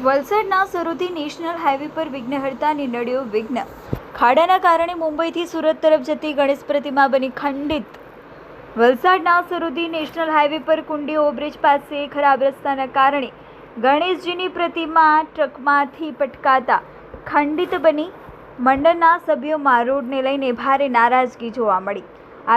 વલસાડના Sarodi national highway પર વિઘ્નહર્તાની નડ્યો વિઘ્ન. ખાડાના કારણે મુંબઈથી સુરત તરફ જતી ગણેશ પ્રતિમા બની ખંડિત. વલસાડના સરોદી નેશનલ હાઈવે પર કુંડી ઓવરબ્રિજ પાસે ખરાબ રસ્તાના કારણે ગણેશજીની પ્રતિમા ટ્રકમાંથી પટકાતા ખંડિત બની. મંડળના સભ્યોમાં રોડને લઈને ભારે નારાજગી જોવા મળી.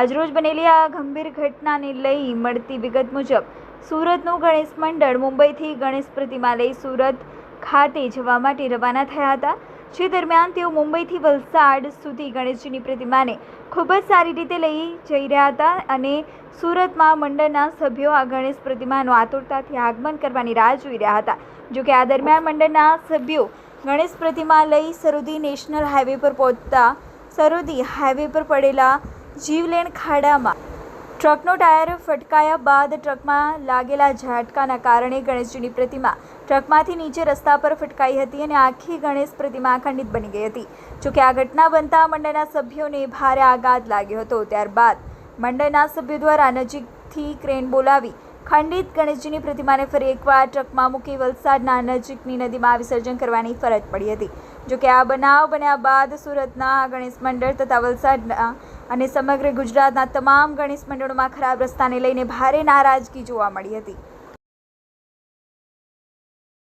આજરોજ બનેલી આ ગંભીર ઘટનાને લઈ મળતી વિગત મુજબ સુરતનું ગણેશ મંડળ મુંબઈથી ગણેશ પ્રતિમા લઈ સુરત ખાતે જવા માટે રવાના થયા હતા. જે દરમિયાન તેઓ મુંબઈથી વલસાડ સુધી ગણેશજીની પ્રતિમાને ખૂબ જ સારી રીતે લઈ જઈ રહ્યા હતા અને સુરતમાં મંડળના સભ્યો આ ગણેશ પ્રતિમાનું આતુરતાથી આગમન કરવાની રાહ જોઈ રહ્યા હતા. જોકે આ દરમિયાન મંડળના સભ્યો ગણેશ પ્રતિમા લઈ સરોદી નેશનલ હાઈવે પર પહોંચતા સરોદી હાઈવે પર પડેલા જીવલેણ ખાડામાં ટ્રકનો ટાયર ફટકાયા બાદ ટ્રકમાં લાગેલા ઝાટકાના કારણે ગણેશજીની પ્રતિમા ટ્રકમાંથી નીચે રસ્તા પર ફટકાઈ હતી અને આખી ગણેશ પ્રતિમા ખંડિત બની ગઈ હતી. જોકે આ ઘટના બનતા મંડળના સભ્યોને ભારે આઘાત લાગ્યો હતો. ત્યારબાદ મંડળના સભ્યો દ્વારા નજીકથી ક્રેન બોલાવી ખંડિત ગણેશજીની પ્રતિમાને ફરી એકવાર ટ્રકમાં મૂકી વલસાડના નજીકની નદીમાં વિસર્જન કરવાની ફરજ પડી હતી. જોકે આ બનાવ બન્યા બાદ સુરતના ગણેશ મંડળ તથા વલસાડના અને સમગ્ર ગુજરાતના તમામ ગણેશ મંડળોમાં ખરાબ રસ્તાને લઈને ભારે નારાજગી જોવા મળી હતી.